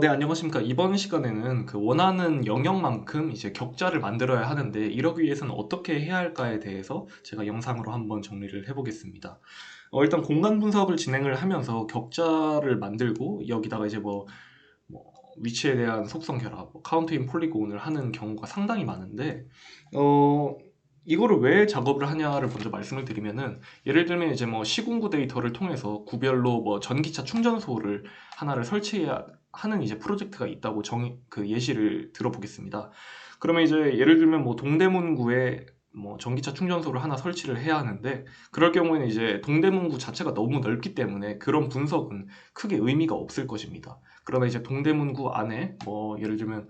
네, 안녕하십니까. 이번 시간에는 그 원하는 영역만큼 이제 격자를 만들어야 하는데, 이러기 위해서는 어떻게 해야 할까에 대해서 제가 영상으로 한번 정리를 해보겠습니다. 일단 공간 분석을 진행을 하면서 격자를 만들고, 여기다가 이제 뭐 위치에 대한 속성 결합, 카운트인 폴리곤을 하는 경우가 상당히 많은데, 어, 이거를 왜 작업을 하냐를 먼저 말씀을 드리면은, 예를 들면 이제 뭐 시공구 데이터를 통해서 구별로 뭐 전기차 충전소를 하나를 설치해야 하는 이제 프로젝트가 있다고 그 예시를 들어보겠습니다. 그러면 이제 예를 들면 뭐 동대문구에 뭐 전기차 충전소를 하나 설치를 해야 하는데, 그럴 경우에는 이제 동대문구 자체가 너무 넓기 때문에 그런 분석은 크게 의미가 없을 것입니다. 그러나 이제 동대문구 안에 뭐 예를 들면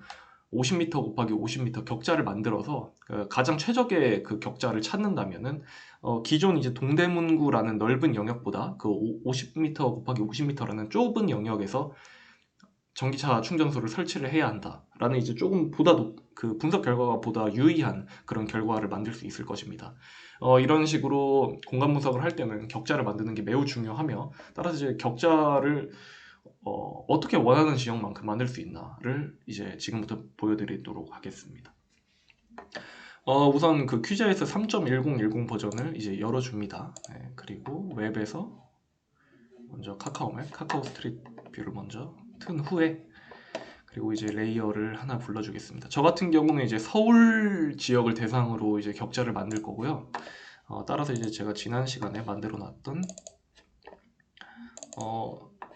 50m 곱하기 50m 격자를 만들어서 가장 최적의 그 격자를 찾는다면은 기존 이제 동대문구라는 넓은 영역보다 그 50m 곱하기 50m라는 좁은 영역에서 전기차 충전소를 설치를 해야 한다라는 이제 조금 그 분석 결과가 보다 유의한 그런 결과를 만들 수 있을 것입니다. 이런 식으로 공간 분석을 할 때는 격자를 만드는 게 매우 중요하며, 따라서 이제 격자를 어떻게 원하는 지역만큼 만들 수 있나를 이제 지금부터 보여드리도록 하겠습니다. 우선 그 QGIS 3.1010 버전을 이제 열어줍니다. 네, 그리고 웹에서 먼저 카카오맵, 카카오 스트릿 뷰를 먼저 튼 후에, 그리고 이제 레이어를 하나 불러주겠습니다. 저 같은 경우는 이제 서울 지역을 대상으로 이제 격자를 만들 거고요. 따라서 이제 제가 지난 시간에 만들어 놨던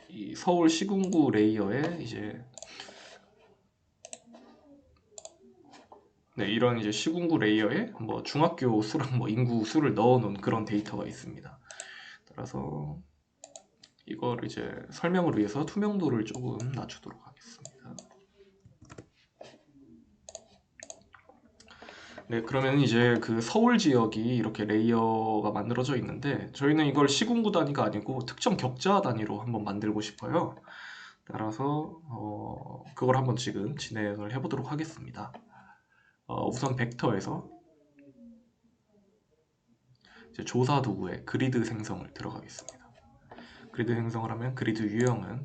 이 서울 시군구 레이어에 이제 네, 이런 이제 시군구 레이어에 뭐 중학교 수랑 뭐 인구 수를 넣어놓은 그런 데이터가 있습니다. 따라서 이걸 이제 설명을 위해서 투명도를 조금 낮추도록 하겠습니다. 네, 그러면 이제 그 서울 지역이 이렇게 레이어가 만들어져 있는데, 저희는 이걸 시군구 단위가 아니고 특정 격자 단위로 한번 만들고 싶어요. 따라서 그걸 한번 지금 진행을 해보도록 하겠습니다. 우선 벡터에서 이제 조사 도구에 그리드 생성을 들어가겠습니다. 그리드 생성을 하면 그리드 유형은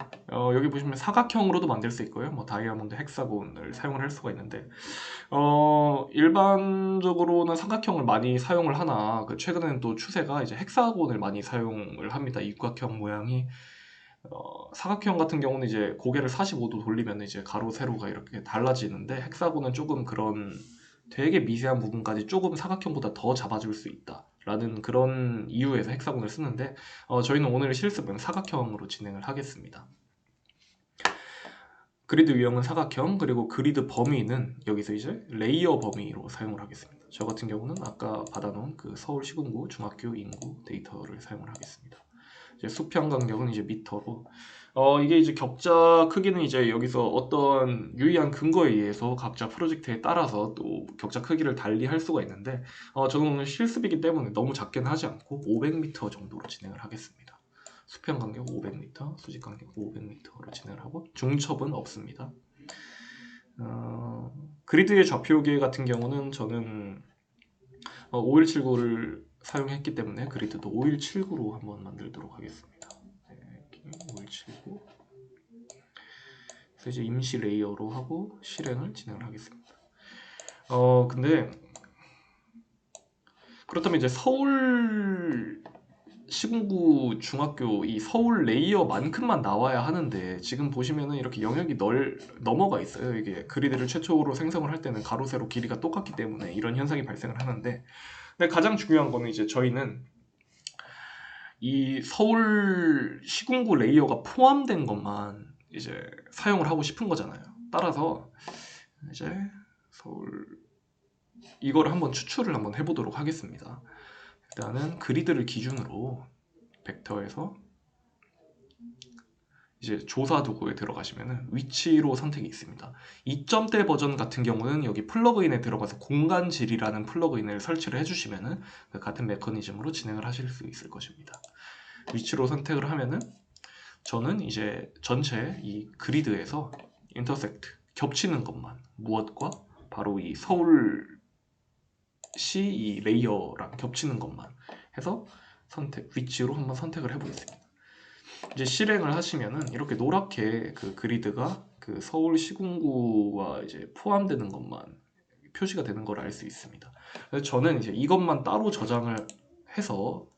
여기 보시면 사각형으로도 만들 수 있고요. 뭐 다이아몬드, 헥사곤을 사용을 할 수가 있는데, 일반적으로는 삼각형을 많이 사용을 하나 그 최근에는 또 추세가 이제 헥사곤을 많이 사용을 합니다. 육각형 모양이 사각형 같은 경우는 이제 고개를 45도 돌리면 이제 가로 세로가 이렇게 달라지는데, 헥사곤은 조금 그런 되게 미세한 부분까지 조금 사각형보다 더 잡아줄 수 있다 라는 그런 이유에서 헥사곤을 쓰는데, 저희는 오늘 실습은 사각형으로 진행을 하겠습니다. 그리드 유형은 사각형, 그리고 그리드 범위는 여기서 이제 레이어 범위로 사용을 하겠습니다. 저 같은 경우는 아까 받아놓은 그 서울 시군구 중학교 인구 데이터를 사용을 하겠습니다. 이제 수평 간격은 이제 미터로, 이게 이제 격자 크기는 이제 여기서 어떤 유의한 근거에 의해서 각자 프로젝트에 따라서 또 격자 크기를 달리 할 수가 있는데, 저는 오늘 실습이기 때문에 너무 작게는 하지 않고 500m 정도로 진행을 하겠습니다. 수평 간격 500m, 수직 간격 500m로 진행을 하고 중첩은 없습니다. 그리드의 좌표계 같은 경우는 저는 5179를 사용했기 때문에 그리드도 5179로 한번 만들도록 하겠습니다. 네, 5179. 그래서 이제 임시 레이어로 하고 실행을 진행을 하겠습니다. 근데 그렇다면 이제 서울 시군구 중학교 이 서울 레이어만큼만 나와야 하는데, 지금 보시면은 이렇게 영역이 넘어가 있어요. 이게 그리드를 최초로 생성을 할 때는 가로 세로 길이가 똑같기 때문에 이런 현상이 발생을 하는데, 근데 가장 중요한 거는 이제 저희는 이 서울 시군구 레이어가 포함된 것만 이제 사용을 하고 싶은 거잖아요. 따라서 이제 서울 이걸 한번 추출을 한번 해보도록 하겠습니다. 일단은 그리드를 기준으로 벡터에서 이제 조사 도구에 들어가시면은 위치로 선택이 있습니다. 2점대 버전 같은 경우는 여기 플러그인에 들어가서 공간질이라는 플러그인을 설치를 해주시면은 그 같은 메커니즘으로 진행을 하실 수 있을 것입니다. 위치로 선택을 하면은 저는 이제 전체 이 그리드에서 인터섹트 겹치는 것만, 무엇과 바로 이 서울시 이 레이어랑 겹치는 것만 해서 위치로 한번 선택을 해보겠습니다. 이제 실행을 하시면은 이렇게 노랗게 그 그리드가 그 서울 시군구와 이제 포함되는 것만 표시가 되는 걸 알 수 있습니다. 그래서 저는 이제 이것만 따로 저장을 해서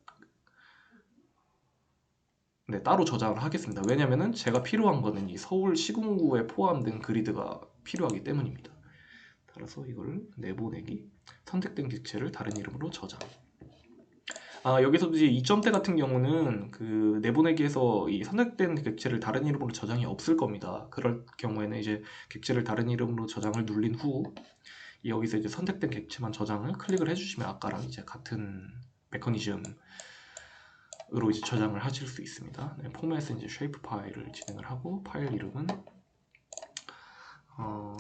따로 저장을 하겠습니다. 왜냐면은 제가 필요한 거는 이 서울 시군구에 포함된 그리드가 필요하기 때문입니다. 따라서 이걸 내보내기, 선택된 객체를 다른 이름으로 저장. 여기서도 이제 2점대 같은 경우는 그 내보내기에서 이 선택된 객체를 다른 이름으로 저장이 없을 겁니다. 그럴 경우에는 이제 객체를 다른 이름으로 저장을 누른 후 여기서 이제 선택된 객체만 저장을 클릭을 해주시면 아까랑 이제 같은 메커니즘으로 이제 저장을 하실 수 있습니다. 포맷은 이제 쉐이프 파일을 진행을 하고 파일 이름은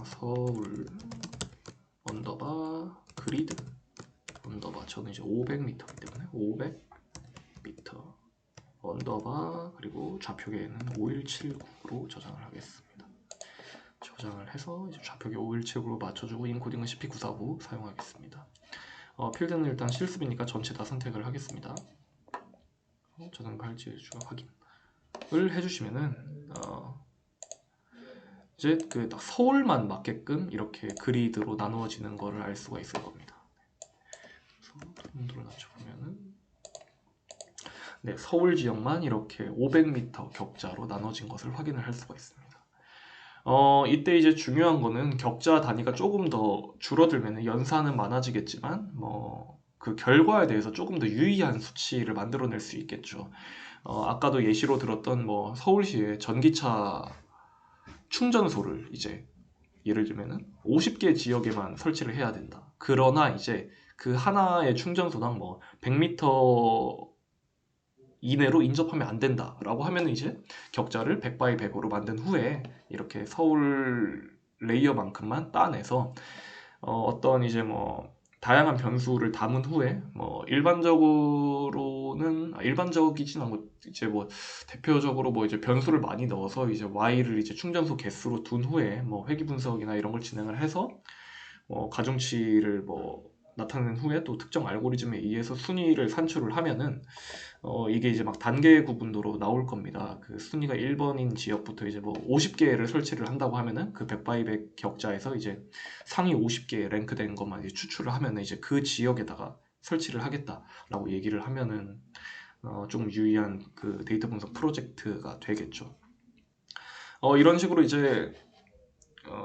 서울 언더바 그리드 언더바, 저는 이제 500m이기 때문에 500m 언더바, 그리고 좌표계는 5179로 저장을 하겠습니다. 저장을 해서 이제 좌표계 5179로 맞춰주고 인코딩은 CP949 사용하겠습니다. 필드는 일단 실습이니까 전체 다 선택을 하겠습니다. 저장 발제 추가 확인을 해주시면은 이제 그 딱 서울만 맞게끔 이렇게 그리드로 나누어지는 거를 알 수가 있을 겁니다. 그래서 온도를 낮춰보면은 서울 지역만 이렇게 500m 격자로 나눠진 것을 확인을 할 수가 있습니다. 이때 이제 중요한 거는 격자 단위가 조금 더 줄어들면 연산은 많아지겠지만 그 결과에 대해서 조금 더 유의한 수치를 만들어낼 수 있겠죠. 아까도 예시로 들었던 서울시의 전기차 충전소를 이제 예를 들면은 50개 지역에만 설치를 해야 된다. 그러나 이제 그 하나의 충전소당 100m 이내로 인접하면 안 된다라고 하면 이제 격자를 100x100으로 만든 후에 이렇게 서울 레이어만큼만 따내서 어떤 이제 다양한 변수를 담은 후에 일반적이진 않고 이제 대표적으로 이제 변수를 많이 넣어서 이제 y를 이제 충전소 개수로 둔 후에 회귀 분석이나 이런 걸 진행을 해서 가중치를 나타낸 후에 또 특정 알고리즘에 의해서 순위를 산출을 하면은 이게 이제 막 단계 구분도로 나올 겁니다. 그 순위가 1번인 지역부터 이제 50개를 설치를 한다고 하면은 그 100x100 격자에서 이제 상위 50개 랭크된 것만 이제 추출을 하면은 이제 그 지역에다가 설치를 하겠다라고 얘기를 하면은 좀 유의한 그 데이터 분석 프로젝트가 되겠죠. 이런 식으로 이제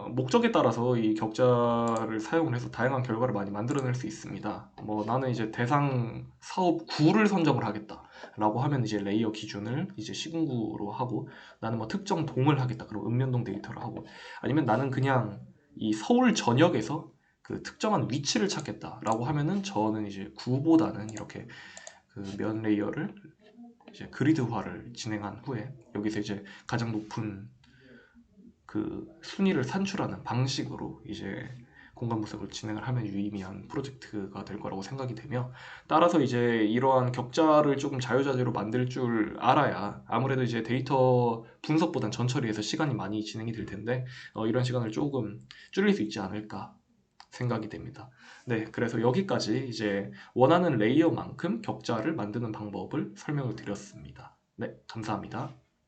목적에 따라서 이 격자를 사용을 해서 다양한 결과를 많이 만들어낼 수 있습니다. 나는 이제 대상 사업 구를 선정을 하겠다라고 하면 이제 레이어 기준을 이제 시군구로 하고, 나는 특정 동을 하겠다 그럼 읍면동 데이터를 하고, 아니면 나는 그냥 이 서울 전역에서 그 특정한 위치를 찾겠다라고 하면은 저는 이제 구보다는 이렇게 그 면 레이어를 이제 그리드화를 진행한 후에 여기서 이제 가장 높은 그 순위를 산출하는 방식으로 이제 공간 분석을 진행을 하면 유의미한 프로젝트가 될 거라고 생각이 되며, 따라서 이제 이러한 격자를 조금 자유자재로 만들 줄 알아야 아무래도 이제 데이터 분석보단 전처리에서 시간이 많이 진행이 될 텐데 이런 시간을 조금 줄일 수 있지 않을까 생각이 됩니다. 그래서 여기까지 이제 원하는 레이어만큼 격자를 만드는 방법을 설명을 드렸습니다. 감사합니다.